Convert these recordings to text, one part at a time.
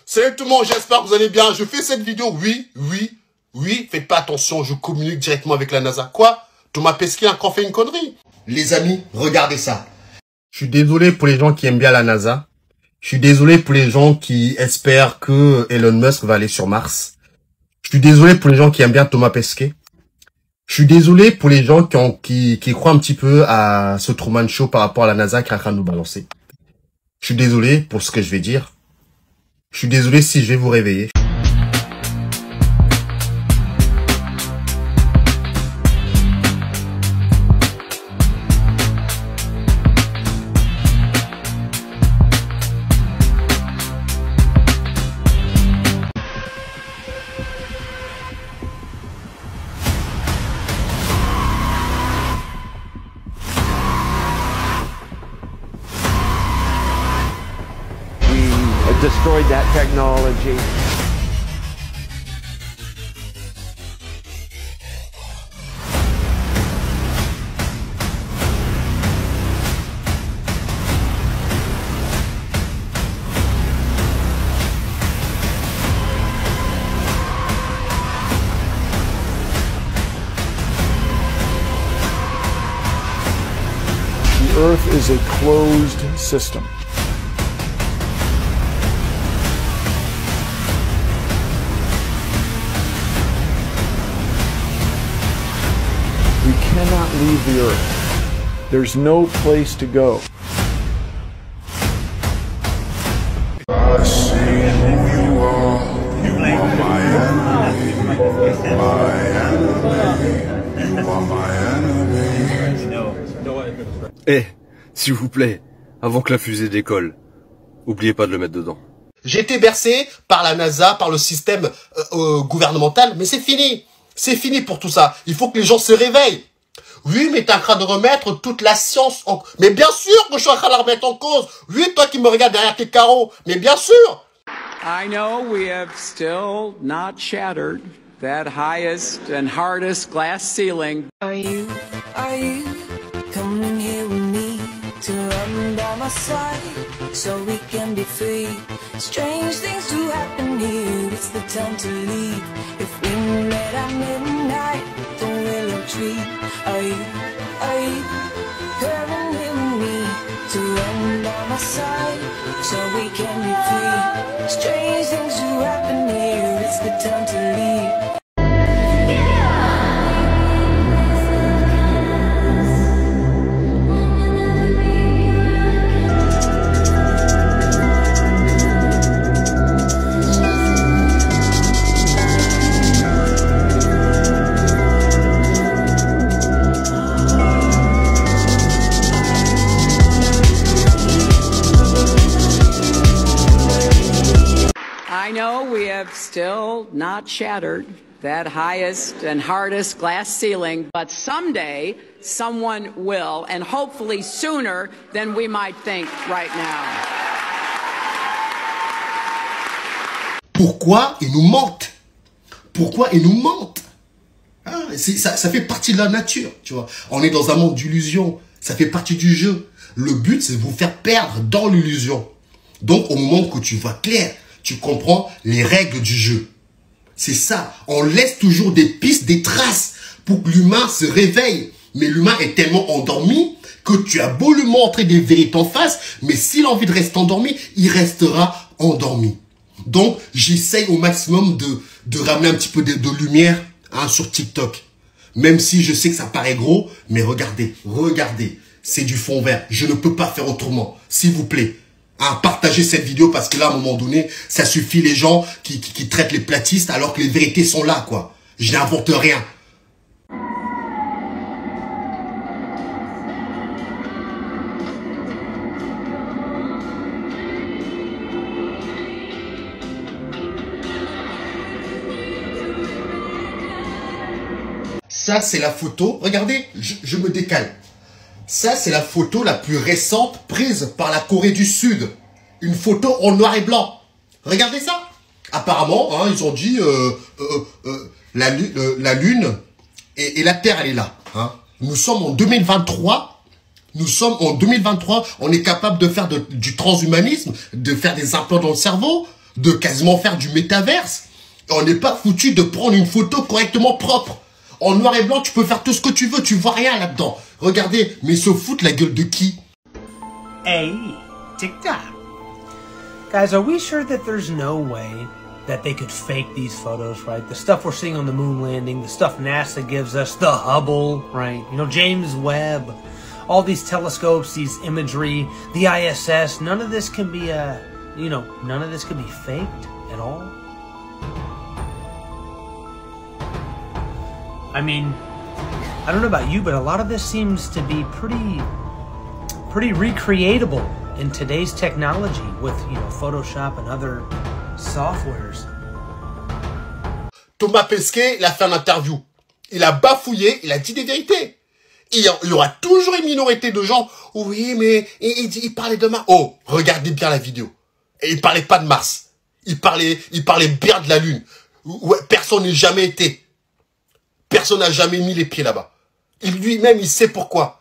Salut tout le monde, j'espère que vous allez bien. Je fais cette vidéo, oui, faites pas attention, je communique directement avec la NASA. Quoi? Thomas Pesquet a encore fait une connerie. Les amis, regardez ça. Je suis désolé pour les gens qui aiment bien la NASA. Je suis désolé pour les gens qui espèrent que Elon Musk va aller sur Mars. Je suis désolé pour les gens qui aiment bien Thomas Pesquet. Je suis désolé pour les gens qui croient un petit peu à ce Truman Show par rapport à la NASA qui est en train de nous balancer. Je suis désolé pour ce que je vais dire. Je suis désolé si je vais vous réveiller. Destroyed that technology. The Earth is a closed system. We cannot leave the Earth. There's no place to go. I see who you are. You are my enemy. My enemy. You are my enemy. Eh, s'il vous plaît, avant que la fusée décolle, oubliez pas de le mettre dedans. J'ai été bercé par la NASA, par le système gouvernemental, mais c'est fini. C'est fini pour tout ça. Il faut que les gens se réveillent. Oui, mais t'es en train de remettre toute la science en... Mais bien sûr que je suis en train de la remettre en cause. Oui, toi qui me regardes derrière tes carreaux. Mais bien sûr. I know we have still not shattered that highest and hardest glass ceiling. Are you coming here with me to run by my side so we can be free? Strange things do happen here, it's the time to leave. If we met at midnight, the willow tree. Are you coming here with me to run by my side so we can be free? Strange things do happen here, it's the time to leave. I know we have still not shattered that highest and hardest glass ceiling, but someday someone will, and hopefully sooner than we might think right now. Pourquoi ils nous mentent? Pourquoi ils nous mentent? Hein, ça fait partie de la nature, tu vois. On est dans un monde d'illusions. Ça fait partie du jeu. Le but, c'est de vous faire perdre dans l'illusion. Donc, au moment que tu vois clair, tu comprends les règles du jeu. C'est ça. On laisse toujours des pistes, des traces pour que l'humain se réveille. Mais l'humain est tellement endormi que tu as beau lui montrer des vérités en face, mais s'il a envie de rester endormi, il restera endormi. Donc, j'essaye au maximum de ramener un petit peu de lumière sur TikTok. Même si je sais que ça paraît gros, mais regardez, c'est du fond vert. Je ne peux pas faire autrement. S'il vous plaît. Partagez cette vidéo parce que là, à un moment donné, ça suffit les gens qui traitent les platistes alors que les vérités sont là, quoi. Je n'invente rien. Ça, c'est la photo. Regardez, je me décale. Ça, c'est la photo la plus récente prise par la Corée du Sud. Une photo en noir et blanc. Regardez ça. Apparemment, hein, ils ont dit la Lune et la Terre, elle est là. Hein. Nous sommes en 2023. Nous sommes en 2023, on est capable de faire du transhumanisme, de faire des implants dans le cerveau, de quasiment faire du métaverse. On n'est pas foutu de prendre une photo correctement propre. En noir et blanc, tu peux faire tout ce que tu veux, tu vois rien là-dedans. Regardez, mais se foutent la gueule de qui? Hey, TikTok. Guys, are we sure that there's no way that they could fake these photos, right? The stuff we're seeing on the moon landing, the stuff NASA gives us, the Hubble, right? You know, James Webb, all these telescopes, these imagery, the ISS, none of this can be, none of this could be faked at all. I mean, I don't know about you, but a lot of this seems to be pretty recreatable in today's technology with, Photoshop and other softwares. Thomas Pesquet, il a fait une interview. Il a bafouillé, il a dit des vérités. Il y aura toujours une minorité de gens, oui, mais il parlait de Mars. Oh, regardez bien la vidéo. Et il parlait pas de Mars. Il parlait bien de la Lune. Ouais, personne n'est jamais été. Personne n'a jamais mis les pieds là-bas. Lui-même, il sait pourquoi.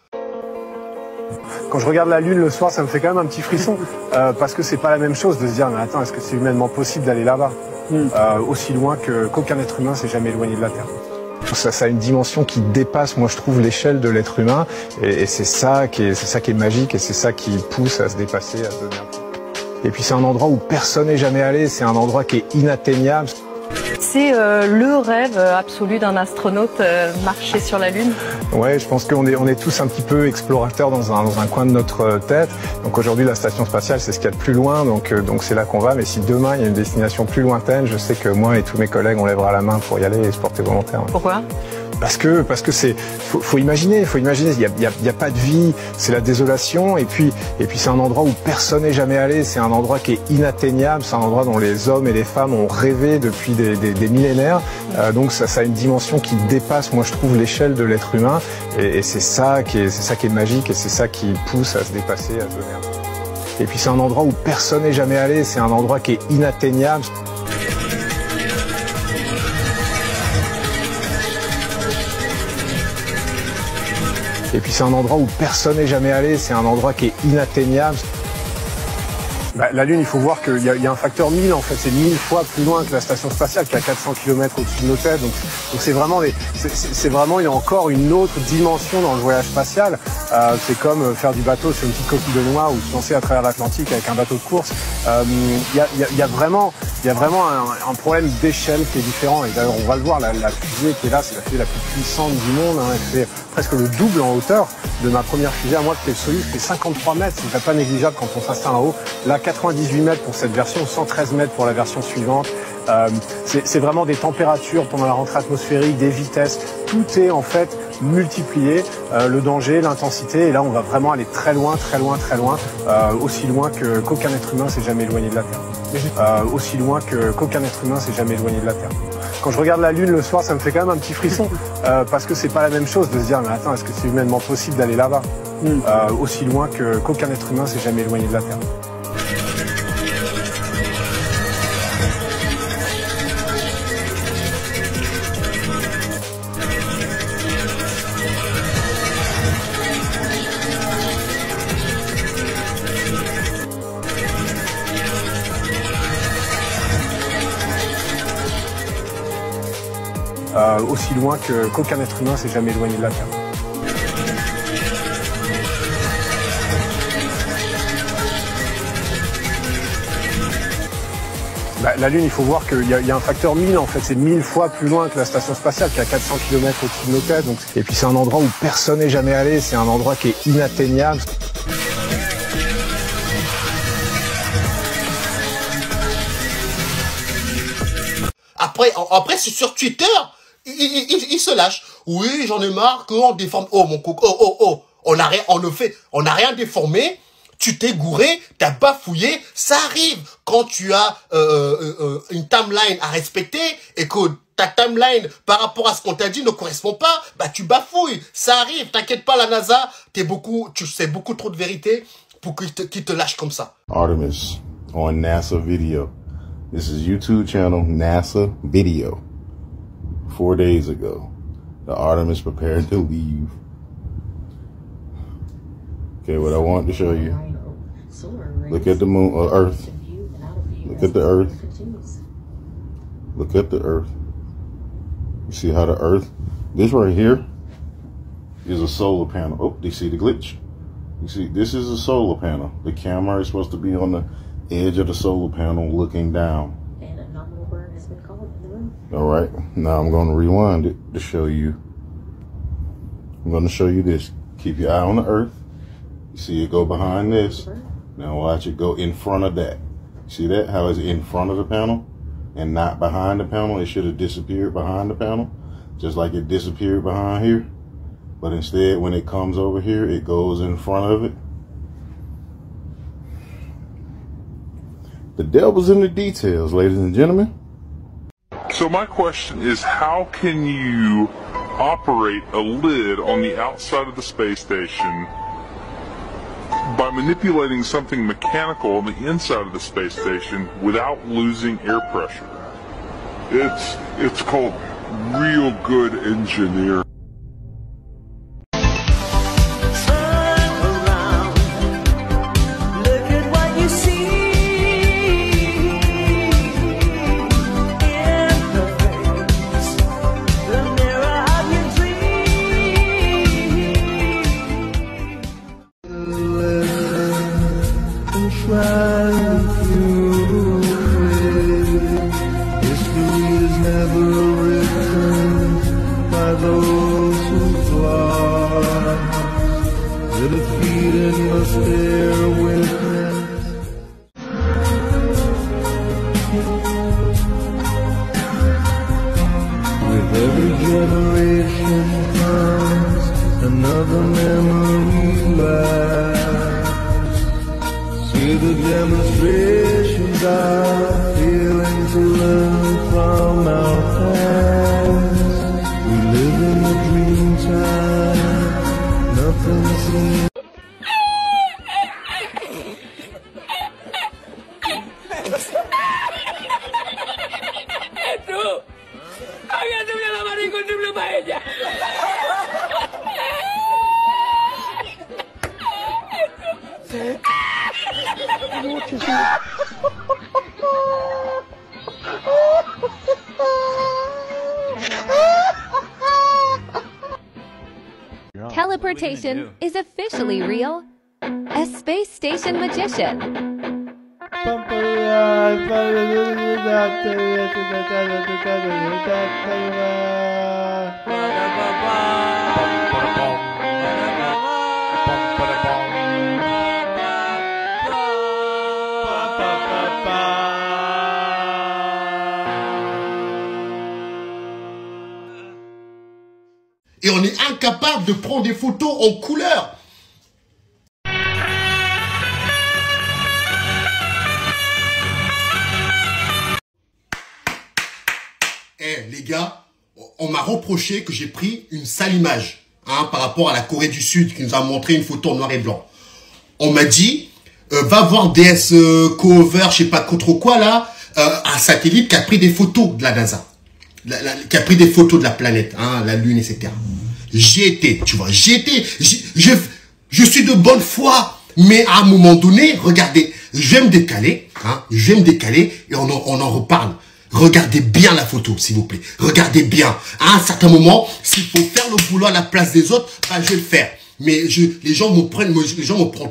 Quand je regarde la Lune le soir, ça me fait quand même un petit frisson. Parce que c'est pas la même chose de se dire, mais attends, est-ce que c'est humainement possible d'aller là-bas aussi loin qu'aucun être humain s'est jamais éloigné de la Terre. Ça a une dimension qui dépasse, moi je trouve, l'échelle de l'être humain. Et c'est ça qui est magique et c'est ça qui pousse à se dépasser, à se donner un peu. Et puis c'est un endroit où personne n'est jamais allé, c'est un endroit qui est inatteignable. C'est le rêve absolu d'un astronaute, marcher sur la Lune. Ouais, je pense qu'on est tous un petit peu explorateurs dans un coin de notre tête. Donc aujourd'hui, la station spatiale, c'est ce qu'il y a de plus loin, donc c'est là qu'on va. Mais si demain, il y a une destination plus lointaine, je sais que moi et tous mes collègues, on lèvera la main pour y aller et se porter volontaire. Ouais. Pourquoi ? Parce que faut imaginer, il y a pas de vie, c'est la désolation et puis c'est un endroit où personne n'est jamais allé, c'est un endroit qui est inatteignable, c'est un endroit dont les hommes et les femmes ont rêvé depuis des millénaires. Donc ça a une dimension qui dépasse, moi je trouve, l'échelle de l'être humain et c'est ça qui est magique et c'est ça qui pousse à se dépasser, à se donner un peu. Et puis c'est un endroit où personne n'est jamais allé, c'est un endroit qui est inatteignable. Et puis c'est un endroit où personne n'est jamais allé, c'est un endroit qui est inatteignable. La Lune, il faut voir qu'il y a un facteur 1000 en fait, c'est 1000 fois plus loin que la station spatiale qui est à 400 km au-dessus de nos têtes. Donc c'est vraiment il y a encore une autre dimension dans le voyage spatial. C'est comme faire du bateau sur une petite coquille de noix ou se lancer à travers l'Atlantique avec un bateau de course. Il y a vraiment un problème d'échelle qui est différent. Et d'ailleurs, on va le voir, la fusée qui est là, c'est la fusée la plus puissante du monde. Hein. Elle fait presque le double en hauteur de ma première fusée à moi, qui était le Soyuz, qui fait 53 mètres. C'est pas négligeable quand on s'installe en haut. Là, 98 mètres pour cette version, 113 mètres pour la version suivante. C'est vraiment des températures pendant la rentrée atmosphérique, des vitesses. Tout est en fait multiplié, le danger, l'intensité. Et là, on va vraiment aller très loin, aussi loin qu'aucun être humain s'est jamais éloigné de la Terre. Aussi loin qu'aucun être humain s'est jamais éloigné de la Terre. Quand je regarde la Lune le soir, ça me fait quand même un petit frisson. Parce que c'est pas la même chose de se dire, mais attends, est-ce que c'est humainement possible d'aller là-bas aussi loin qu'aucun être humain s'est jamais éloigné de la Terre. Aussi loin qu'aucun être humain s'est jamais éloigné de la Terre. La Lune, il faut voir qu'il y a un facteur 1000 en fait, c'est 1000 fois plus loin que la station spatiale qui est à 400 km au-dessus de nos têtes. Donc, et puis c'est un endroit où personne n'est jamais allé, c'est un endroit qui est inatteignable. Après c'est sur Twitter, il se lâche. Oui, j'en ai marre qu'on déforme. Oh mon coco, on n'a rien déformé. Tu t'es gouré, t'as bafouillé, ça arrive quand tu as une timeline à respecter et que ta timeline par rapport à ce qu'on t'a dit ne correspond pas, bah tu bafouilles, ça arrive, t'inquiète pas la NASA, tu sais beaucoup trop de vérité pour qu'ils te lâchent comme ça. Artemis on NASA video. This is YouTube channel NASA video. 4 days ago, the Artemis prepared to leave. Okay, what I want to show you. Look at the moon, Earth. Look at the Earth. Look at the Earth. You see how the Earth, this right here is a solar panel. Oh, do you see the glitch? You see, this is a solar panel. The camera is supposed to be on the edge of the solar panel looking down. And a nominal burn has been called in the room. All right, now I'm going to rewind it to show you. I'm going to show you this. Keep your eye on the Earth. You see it go behind this. Now watch it go in front of that. See that? How it's in front of the panel and not behind the panel? It should have disappeared behind the panel, just like it disappeared behind here. But instead, when it comes over here, it goes in front of it. The devil's in the details, ladies and gentlemen. So my question is, how can you operate a lid on the outside of the space station by manipulating something mechanical on the inside of the space station without losing air pressure? It's called real good engineering. Teleportation is officially real. A space station magician. Et on est incapable de prendre des photos en couleur. Eh les gars, on m'a reproché que j'ai pris une sale image par rapport à la Corée du Sud qui nous a montré une photo en noir et blanc. On m'a dit, va voir DS Cover, je sais pas trop quoi là, un satellite qui a pris des photos de la NASA. Qui a pris des photos de la planète, la Lune, etc. J'y étais, tu vois, j'y étais. Je suis de bonne foi, mais à un moment donné, regardez, je vais me décaler, et on en reparle. Regardez bien la photo, s'il vous plaît. Regardez bien. À un certain moment, s'il faut faire le boulot à la place des autres, je vais le faire. Mais les gens me prennent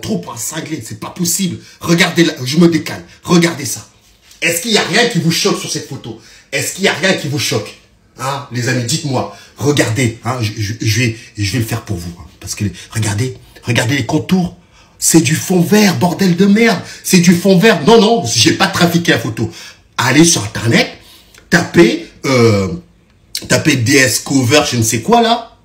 trop pour un cinglé. C'est pas possible. Regardez là, je me décale. Regardez ça. Est-ce qu'il y a rien qui vous choque sur cette photo? Est-ce qu'il y a rien qui vous choque? Les amis, dites-moi. Regardez, je vais le faire pour vous. Parce que, regardez les contours. C'est du fond vert, bordel de merde. C'est du fond vert. Non, j'ai pas trafiqué la photo. Allez sur Internet, tapez DS Cover, je ne sais quoi là,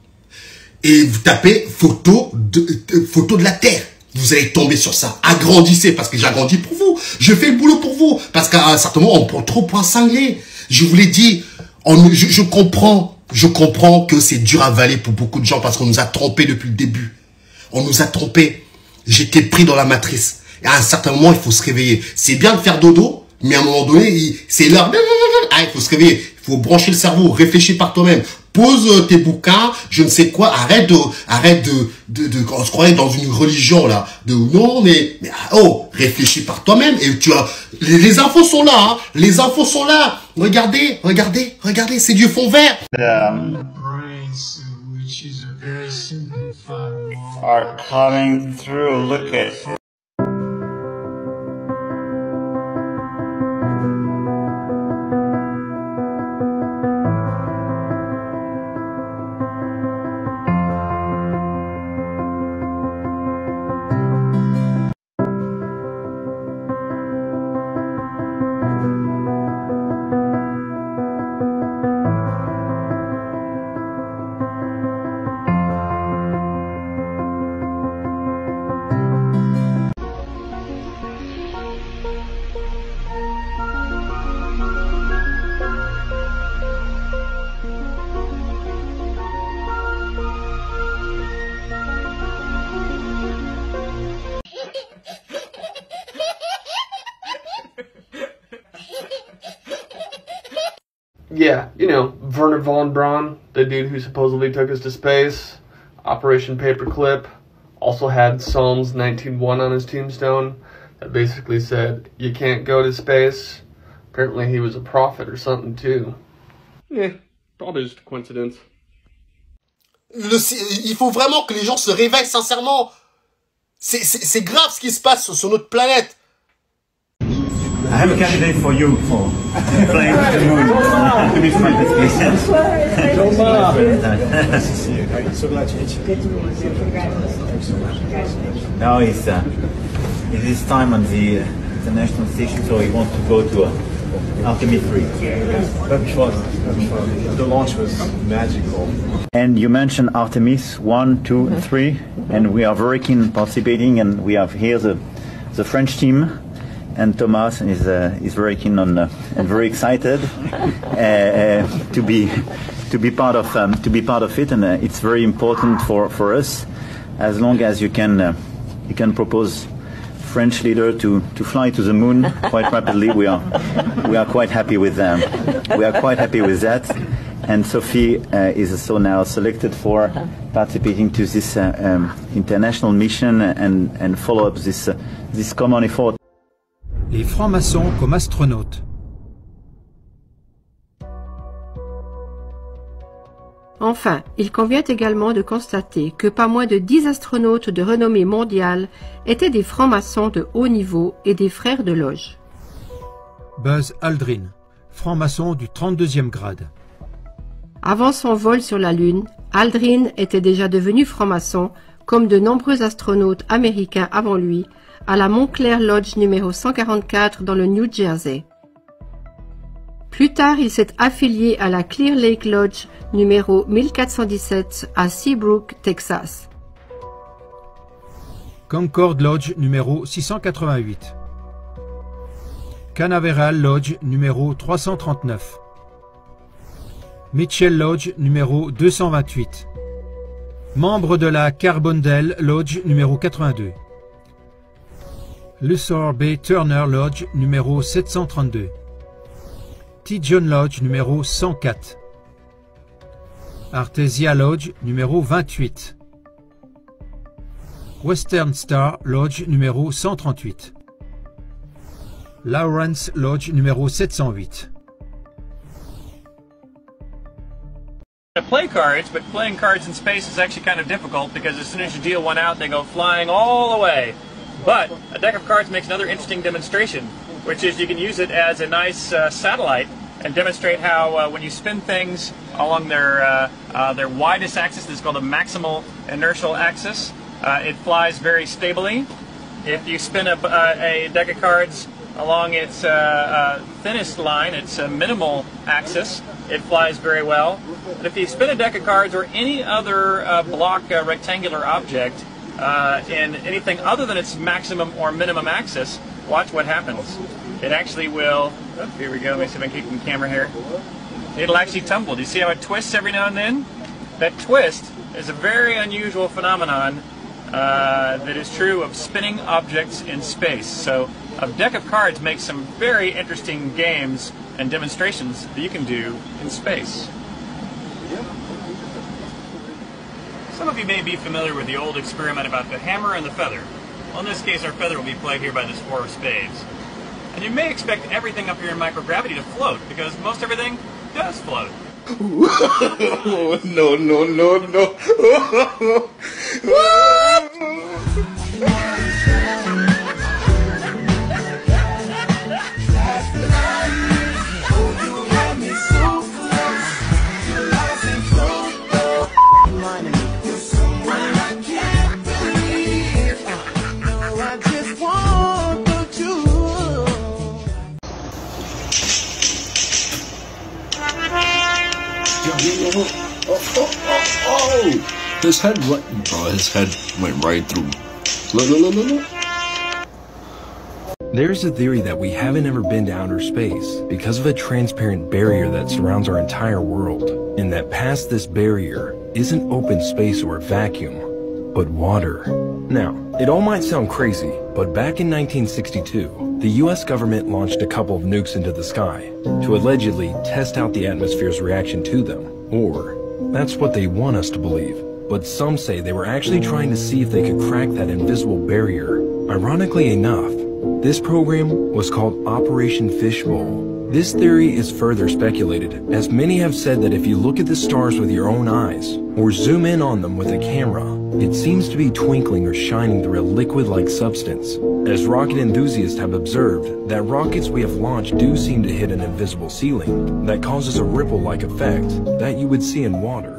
et vous tapez photo de la Terre. Vous allez tomber sur ça. Agrandissez, parce que j'agrandis pour vous. Je fais le boulot pour vous. Parce qu'à un certain moment, on me prend trop pour un cinglé. Je vous l'ai dit, je comprends que c'est dur à avaler pour beaucoup de gens parce qu'on nous a trompés depuis le début. On nous a trompés. J'étais pris dans la matrice. Et à un certain moment, il faut se réveiller. C'est bien de faire dodo, mais à un moment donné, c'est l'heure. Il faut se réveiller. Il faut brancher le cerveau. Réfléchir par toi-même. pose tes bouquins, je ne sais quoi, arrête de on se croirait dans une religion là, non mais oh, réfléchis par toi-même et tu as, les infos sont là, hein, les infos sont là, regardez, c'est du fond vert. Are coming through, look at it. Yeah, you know, Werner von Braun, the dude who supposedly took us to space, Operation Paperclip, also had Psalms 19:1 on his tombstone that basically said, you can't go to space. Apparently he was a prophet or something too. Yeah, probably just a coincidence. Il faut vraiment que les gens se réveillent sincèrement. C'est grave ce qui se passe sur notre planète. I have a candidate for you for flying to the moon. To be fine with me. Nice to see you. So glad to meet you. Good to meet you. Congratulations. Now it is time on the international station, so we want to go to Artemis 3. That'd be fun. The launch was magical. And you mentioned Artemis 1, 2, and 3, and we are very keen on participating, and we have here the French team. And Thomas is very keen on and very excited to be part of it, and it's very important for us. As long as you can propose French leader to fly to the moon quite rapidly, we are quite happy with them. We are quite happy with that. And Sophie is also now selected for participating to this international mission and follow up this common effort. Les francs-maçons comme astronautes. Enfin, il convient également de constater que pas moins de 10 astronautes de renommée mondiale étaient des francs-maçons de haut niveau et des frères de loge. Buzz Aldrin, franc-maçon du 32e grade. Avant son vol sur la Lune, Aldrin était déjà devenu franc-maçon, comme de nombreux astronautes américains avant lui, à la Montclair Lodge numéro 144 dans le New Jersey. Plus tard, il s'est affilié à la Clear Lake Lodge numéro 1417 à Seabrook, Texas. Concord Lodge numéro 688. Canaveral Lodge numéro 339. Mitchell Lodge numéro 228. Membre de la Carbondale Lodge numéro 82. Luthor Bay Turner Lodge numéro 732. T. John Lodge numéro 104. Artesia Lodge numéro 28. Western Star Lodge numéro 138. Lawrence Lodge numéro 708. To play cards, but playing cards in space is actually kind of difficult because as soon as you deal one out, they go flying all the way. But a deck of cards makes another interesting demonstration, which is you can use it as a nice satellite and demonstrate how when you spin things along their widest axis, this is called the maximal inertial axis, it flies very stably. If you spin a deck of cards along its thinnest line, its minimal axis, it flies very well. But if you spin a deck of cards or any other block rectangular object in anything other than its maximum or minimum axis, watch what happens. It actually will, oh, here we go, let me see if I can keep the camera here. It'll actually tumble. Do you see how it twists every now and then? That twist is a very unusual phenomenon that is true of spinning objects in space. So a deck of cards makes some very interesting games and demonstrations that you can do in space. Some of you may be familiar with the old experiment about the hammer and the feather. Well, in this case, our feather will be played here by this four of spades. And you may expect everything up here in microgravity to float, because most everything does float. No, no, no, no. Oh! His head went. Oh, his head went right through. Look. There's a theory that we haven't ever been to outer space because of a transparent barrier that surrounds our entire world, and that past this barrier isn't open space or a vacuum, but water. Now, it all might sound crazy, but back in 1962, the US government launched a couple of nukes into the sky to allegedly test out the atmosphere's reaction to them, or that's what they want us to believe. But some say they were actually trying to see if they could crack that invisible barrier. Ironically enough, this program was called Operation Fishbowl. This theory is further speculated, as many have said that if you look at the stars with your own eyes, or zoom in on them with a camera, it seems to be twinkling or shining through a liquid-like substance. As rocket enthusiasts have observed, that rockets we have launched do seem to hit an invisible ceiling that causes a ripple-like effect that you would see in water.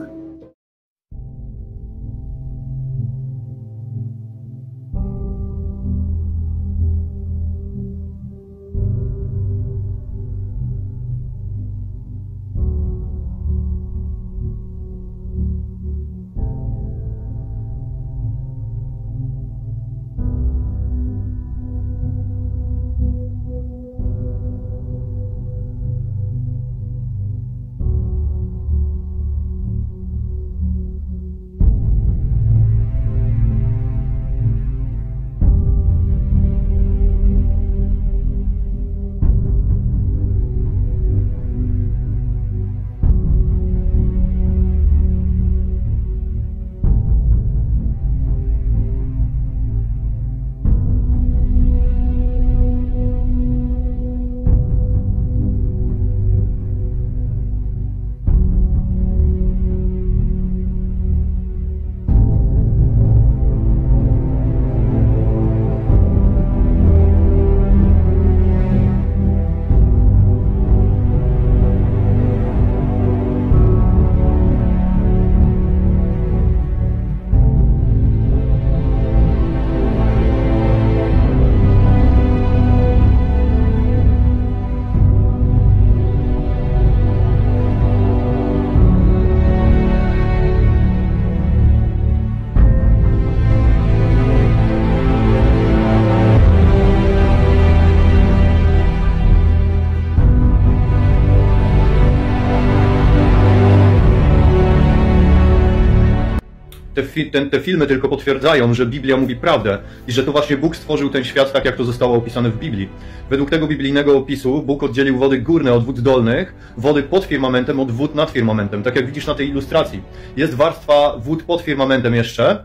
Te filmy tylko potwierdzają, że Biblia mówi prawdę i że to właśnie Bóg stworzył ten świat tak, jak to zostało opisane w Biblii. Według tego biblijnego opisu Bóg oddzielił wody górne od wód dolnych, wody pod firmamentem od wód nad firmamentem, tak jak widzisz na tej ilustracji. Jest warstwa wód pod firmamentem jeszcze,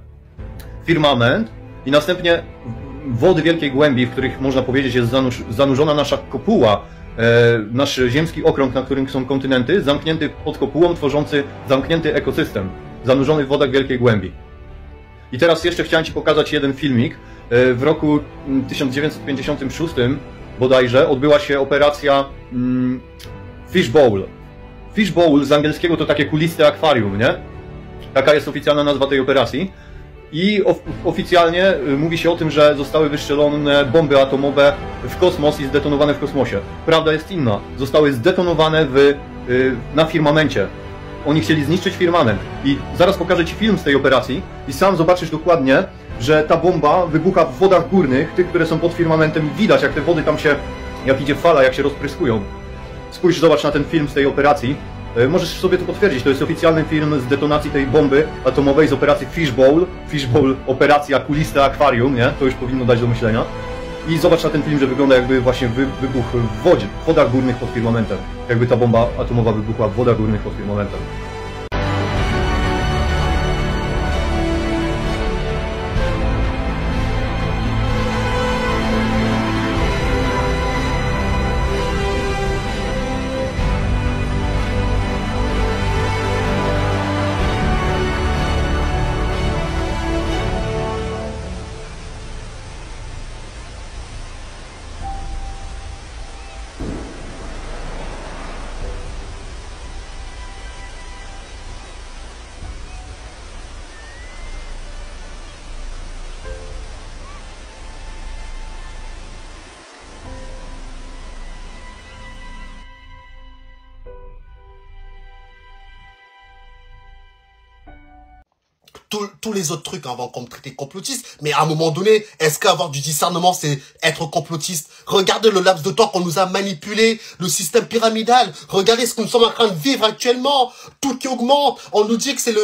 firmament i następnie wody wielkiej głębi, w których można powiedzieć jest zanurzona nasza kopuła, nasz ziemski okrąg, na którym są kontynenty, zamknięty pod kopułą, tworzący zamknięty ekosystem, zanurzony w wodach wielkiej głębi. I teraz jeszcze chciałem Ci pokazać jeden filmik. W roku 1956 bodajże odbyła się operacja Fishbowl. Fishbowl z angielskiego to takie kuliste akwarium, nie? Taka jest oficjalna nazwa tej operacji. I oficjalnie mówi się o tym, że zostały wystrzelone bomby atomowe w kosmos i zdetonowane w kosmosie. Prawda jest inna. Zostały zdetonowane na firmamencie. Oni chcieli zniszczyć firmament. I zaraz pokażę Ci film z tej operacji i sam zobaczysz dokładnie, że ta bomba wybucha w wodach górnych, tych, które są pod firmamentem. Widać, jak te wody tam się, jak idzie fala, jak się rozpryskują. Spójrz, zobacz na ten film z tej operacji. Możesz sobie to potwierdzić, to jest oficjalny film z detonacji tej bomby atomowej z operacji Fishbowl. Fishbowl, operacja kuliste akwarium, nie? To już powinno dać do myślenia. I zobacz na ten film, że wygląda jakby właśnie wybuch w wodzie, w wodach górnych pod firmamentem. Jakby ta bomba atomowa wybuchła w wodach górnych pod firmamentem. tous les autres trucs, hein, vont me traiter complotiste. Mais à un moment donné, est-ce qu'avoir du discernement, c'est être complotiste? Regardez le laps de temps qu'on nous a manipulé, le système pyramidal. Regardez ce que nous sommes en train de vivre actuellement. Tout qui augmente. On nous dit que c'est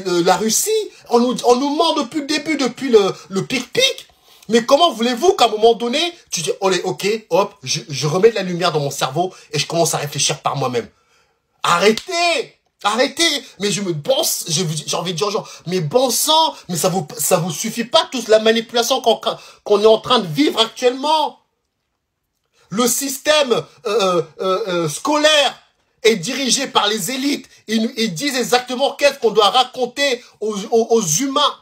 la Russie. On nous ment depuis le début, depuis le pic-pic. Mais comment voulez-vous qu'à un moment donné, tu dis, ok, hop, je remets de la lumière dans mon cerveau et je commence à réfléchir par moi-même. Arrêtez! Arrêtez! Mais j'ai envie de dire aux gens, mais bon sang, mais ça vous suffit pas toute la manipulation qu'on est en train de vivre actuellement. Le système scolaire est dirigé par les élites. Ils disent exactement qu'est-ce qu'on doit raconter aux humains.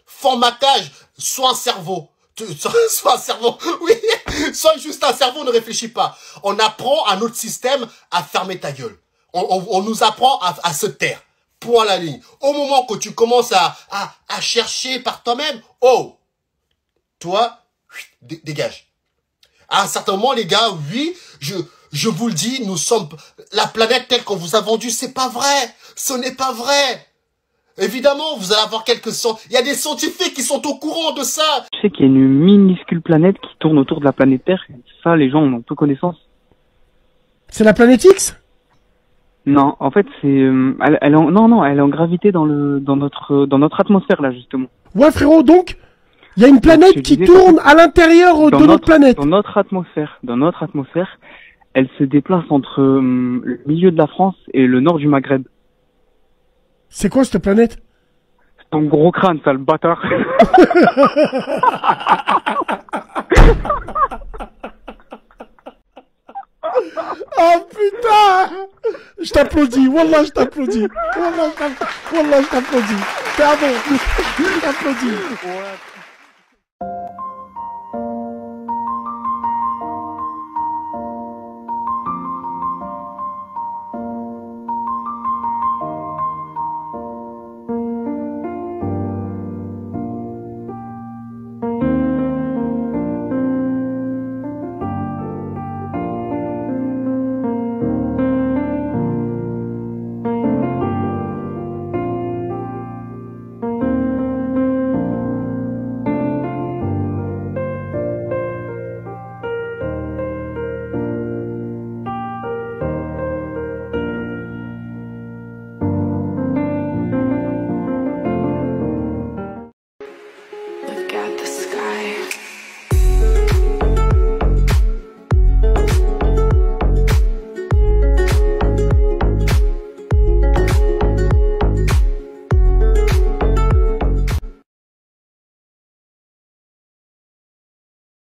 Formatage, soit un cerveau. Soit un cerveau, oui, soit juste un cerveau, ne réfléchit pas. On apprend à notre système à fermer ta gueule. On nous apprend à se taire. Point à la ligne. Au moment que tu commences à chercher par toi-même, oh, toi, dégage. À un certain moment, les gars, oui, je vous le dis, nous sommes, la planète telle qu'on vous a vendue, c'est pas vrai. Ce n'est pas vrai. Évidemment, vous allez avoir il y a des scientifiques qui sont au courant de ça. Je sais qu'il y a une minuscule planète qui tourne autour de la planète Terre. Ça, les gens en ont peu connaissance. C'est la planète X? Non, en fait, c'est, elle est en gravité dans notre atmosphère, là, justement. Ouais, frérot, donc, il y a une planète qui tourne à l'intérieur de notre planète. Dans notre atmosphère, elle se déplace entre le milieu de la France et le nord du Maghreb. C'est quoi cette planète? C'est ton gros crâne, sale bâtard. Oh putain! Je t'applaudis, wallah, je t'applaudis. Wallah, je t'applaudis. T'es bon, je t'applaudis.